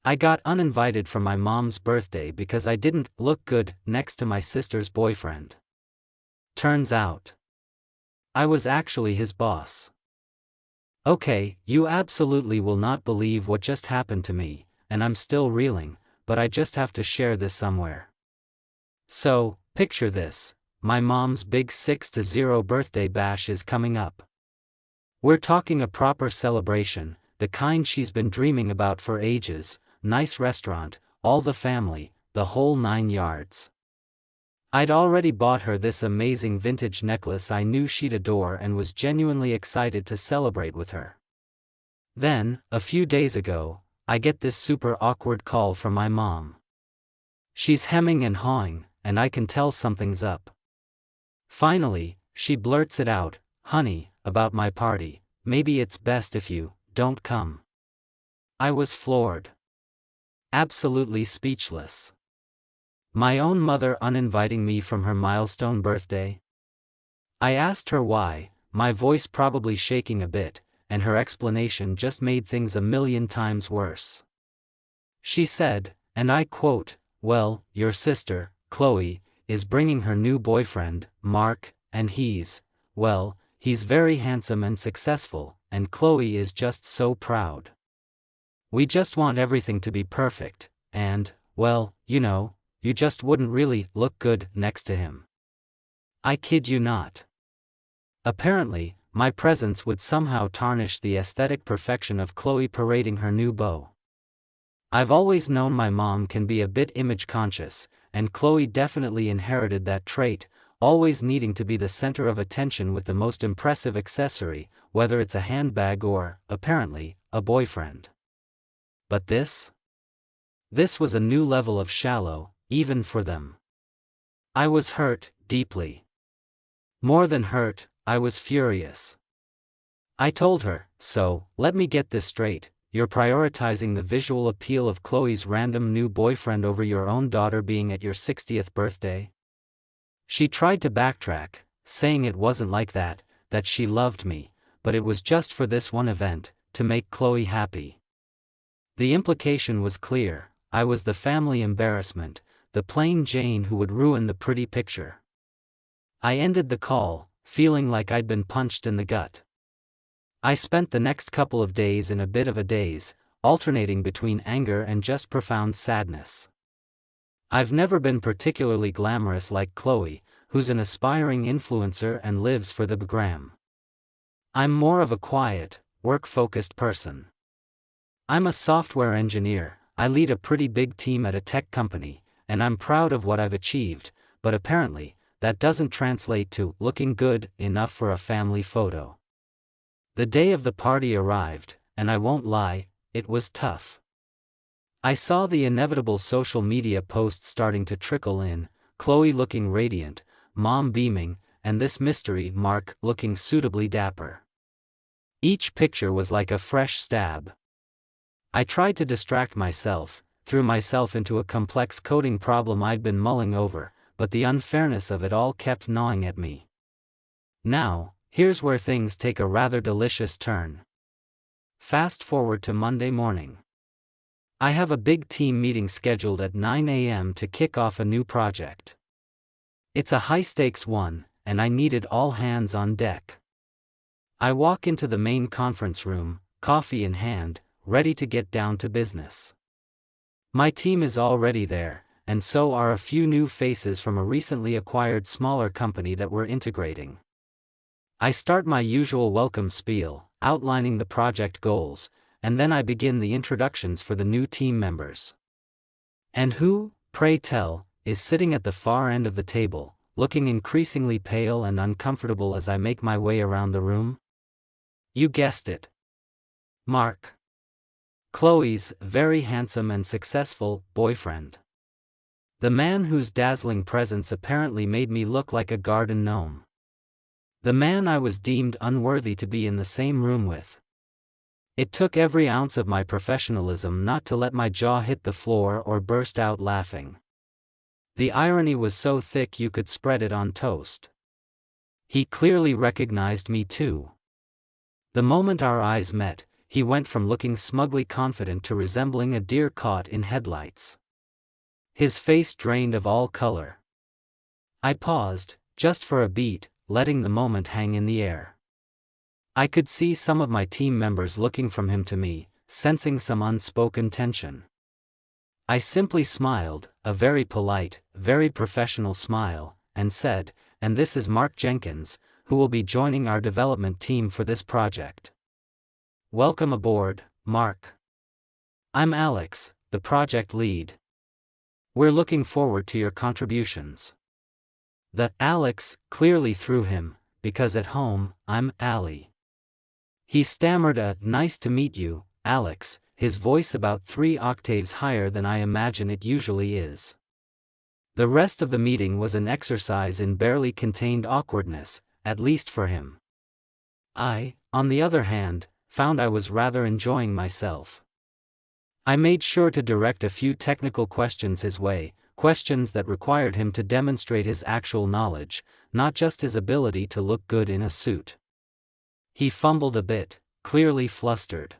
I got uninvited from my mom's birthday because I didn't look good next to my sister's boyfriend. Turns out, I was actually his boss. Okay, you absolutely will not believe what just happened to me, and I'm still reeling, but I just have to share this somewhere. So, picture this: my mom's big 6-0 birthday bash is coming up. We're talking a proper celebration, the kind she's been dreaming about for ages, nice restaurant, all the family, the whole 9 yards. I'd already bought her this amazing vintage necklace I knew she'd adore and was genuinely excited to celebrate with her. Then, a few days ago, I get this super awkward call from my mom. She's hemming and hawing, and I can tell something's up. Finally, she blurts it out, "Honey, about my party, maybe it's best if you don't come." I was floored. Absolutely speechless. My own mother uninviting me from her milestone birthday? I asked her why, my voice probably shaking a bit, and her explanation just made things a million times worse. She said, and I quote, "Well, your sister, Chloe, is bringing her new boyfriend, Mark, and he's very handsome and successful, and Chloe is just so proud. We just want everything to be perfect, and, well, you just wouldn't really look good next to him." I kid you not. Apparently, my presence would somehow tarnish the aesthetic perfection of Chloe parading her new beau. I've always known my mom can be a bit image conscious, and Chloe definitely inherited that trait, always needing to be the center of attention with the most impressive accessory, whether it's a handbag or, apparently, a boyfriend. But this was a new level of shallow, even for them. I was hurt, deeply. More than hurt, I was furious. I told her, "So, let me get this straight, you're prioritizing the visual appeal of Chloe's random new boyfriend over your own daughter being at your 60th birthday?" She tried to backtrack, saying it wasn't like that she loved me, but it was just for this one event, to make Chloe happy. The implication was clear: I was the family embarrassment, the plain Jane who would ruin the pretty picture. I ended the call, feeling like I'd been punched in the gut. I spent the next couple of days in a bit of a daze, alternating between anger and just profound sadness. I've never been particularly glamorous like Chloe, who's an aspiring influencer and lives for the gram. I'm more of a quiet, work-focused person. I'm a software engineer, I lead a pretty big team at a tech company, and I'm proud of what I've achieved, but apparently, that doesn't translate to looking good enough for a family photo. The day of the party arrived, and I won't lie, it was tough. I saw the inevitable social media posts starting to trickle in, Chloe looking radiant, mom beaming, and this mystery Mark looking suitably dapper. Each picture was like a fresh stab. I tried to distract myself, threw myself into a complex coding problem I'd been mulling over, but the unfairness of it all kept gnawing at me. Now, here's where things take a rather delicious turn. Fast forward to Monday morning. I have a big team meeting scheduled at 9 a.m. to kick off a new project. It's a high-stakes one, and I needed all hands on deck. I walk into the main conference room, coffee in hand, ready to get down to business. My team is already there, and so are a few new faces from a recently acquired smaller company that we're integrating. I start my usual welcome spiel, outlining the project goals, and then I begin the introductions for the new team members. And who, pray tell, is sitting at the far end of the table, looking increasingly pale and uncomfortable as I make my way around the room? You guessed it. Mark. Chloe's very handsome and successful boyfriend. The man whose dazzling presence apparently made me look like a garden gnome. The man I was deemed unworthy to be in the same room with. It took every ounce of my professionalism not to let my jaw hit the floor or burst out laughing. The irony was so thick you could spread it on toast. He clearly recognized me too. The moment our eyes met, he went from looking smugly confident to resembling a deer caught in headlights. His face drained of all color. I paused, just for a beat, letting the moment hang in the air. I could see some of my team members looking from him to me, sensing some unspoken tension. I simply smiled, a very polite, very professional smile, and said, "And this is Mark Jenkins, who will be joining our development team for this project. Welcome aboard, Mark. I'm Alex, the project lead. We're looking forward to your contributions." The Alex clearly threw him, because at home, I'm Allie. He stammered a "nice to meet you, Alex," his voice about 3 octaves higher than I imagine it usually is. The rest of the meeting was an exercise in barely contained awkwardness, at least for him. I, on the other hand, found I was rather enjoying myself. I made sure to direct a few technical questions his way, questions that required him to demonstrate his actual knowledge, not just his ability to look good in a suit. He fumbled a bit, clearly flustered.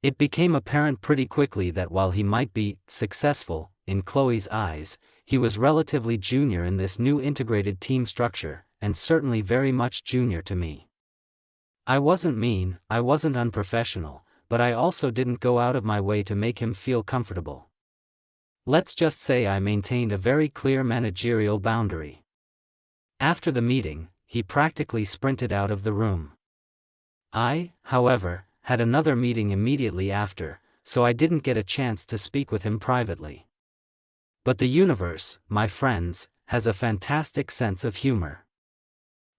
It became apparent pretty quickly that while he might be successful in Chloe's eyes, he was relatively junior in this new integrated team structure, and certainly very much junior to me. I wasn't mean, I wasn't unprofessional, but I also didn't go out of my way to make him feel comfortable. Let's just say I maintained a very clear managerial boundary. After the meeting, he practically sprinted out of the room. I, however, had another meeting immediately after, so I didn't get a chance to speak with him privately. But the universe, my friends, has a fantastic sense of humor.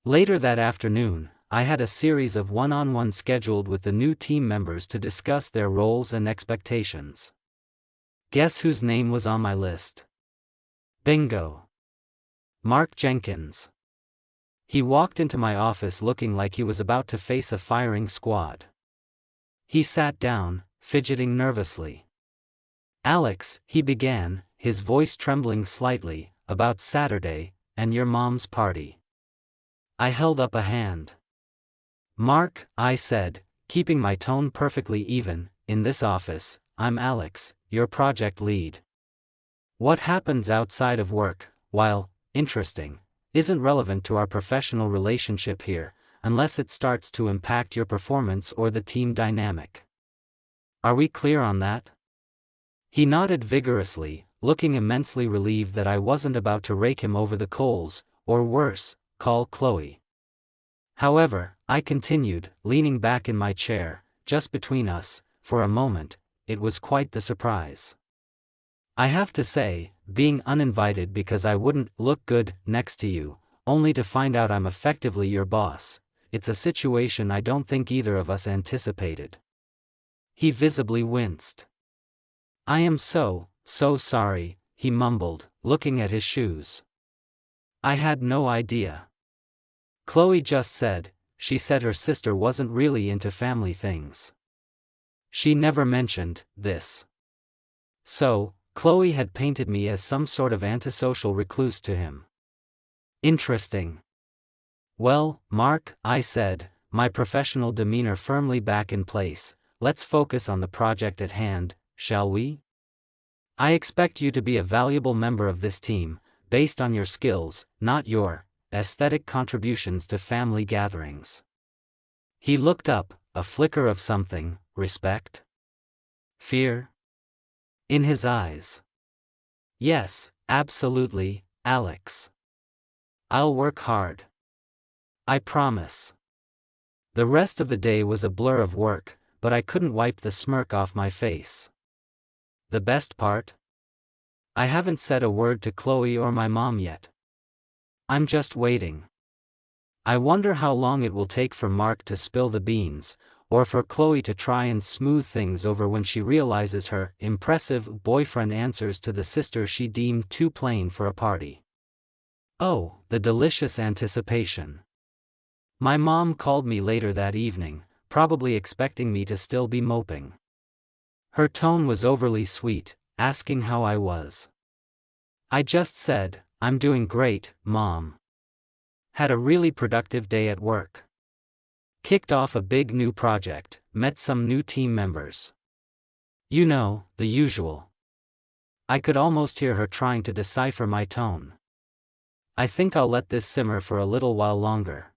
Later that afternoon, I had a series of one-on-ones scheduled with the new team members to discuss their roles and expectations. Guess whose name was on my list? Bingo! Mark Jenkins. He walked into my office looking like he was about to face a firing squad. He sat down, fidgeting nervously. "Alex," he began, his voice trembling slightly, "about Saturday, and your mom's party." I held up a hand. "Mark," I said, keeping my tone perfectly even, "in this office, I'm Alex, your project lead. What happens outside of work, while interesting, isn't relevant to our professional relationship here, unless it starts to impact your performance or the team dynamic. Are we clear on that?" He nodded vigorously, looking immensely relieved that I wasn't about to rake him over the coals, or worse, call Chloe. However, I continued, leaning back in my chair, "Just between us, for a moment, it was quite the surprise. I have to say, being uninvited because I wouldn't look good next to you, only to find out I'm effectively your boss, it's a situation I don't think either of us anticipated." He visibly winced. "I am so sorry," he mumbled, looking at his shoes. "I had no idea. Chloe just said, she said her sister wasn't really into family things. She never mentioned this. So, Chloe had painted me as some sort of antisocial recluse to him. Interesting. Well, Mark," I said, my professional demeanor firmly back in place, "let's focus on the project at hand, shall we? I expect you to be a valuable member of this team, based on your skills, not your aesthetic contributions to family gatherings." He looked up, a flicker of something, respect? Fear? In his eyes. "Yes, absolutely, Alex. I'll work hard. I promise." The rest of the day was a blur of work, but I couldn't wipe the smirk off my face. The best part? I haven't said a word to Chloe or my mom yet. I'm just waiting. I wonder how long it will take for Mark to spill the beans, or for Chloe to try and smooth things over when she realizes her impressive boyfriend answers to the sister she deemed too plain for a party. Oh, the delicious anticipation. My mom called me later that evening, probably expecting me to still be moping. Her tone was overly sweet, asking how I was. I just said, "I'm doing great, Mom. Had a really productive day at work." Kicked off a big new project, met some new team members. You know, the usual. I could almost hear her trying to decipher my tone. I think I'll let this simmer for a little while longer.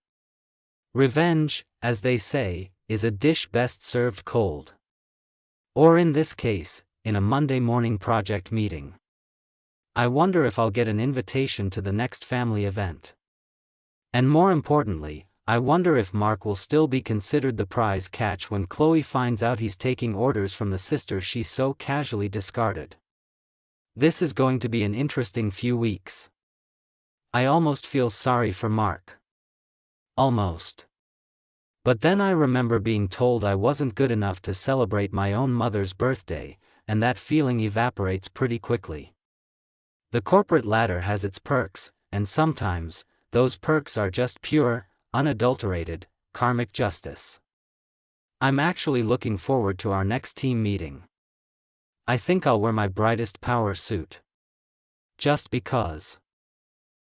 Revenge, as they say, is a dish best served cold. Or in this case, in a Monday morning project meeting. I wonder if I'll get an invitation to the next family event. And more importantly, I wonder if Mark will still be considered the prize catch when Chloe finds out he's taking orders from the sister she so casually discarded. This is going to be an interesting few weeks. I almost feel sorry for Mark. Almost. But then I remember being told I wasn't good enough to celebrate my own mother's birthday, and that feeling evaporates pretty quickly. The corporate ladder has its perks, and sometimes, those perks are just pure, unadulterated, karmic justice. I'm actually looking forward to our next team meeting. I think I'll wear my brightest power suit. Just because.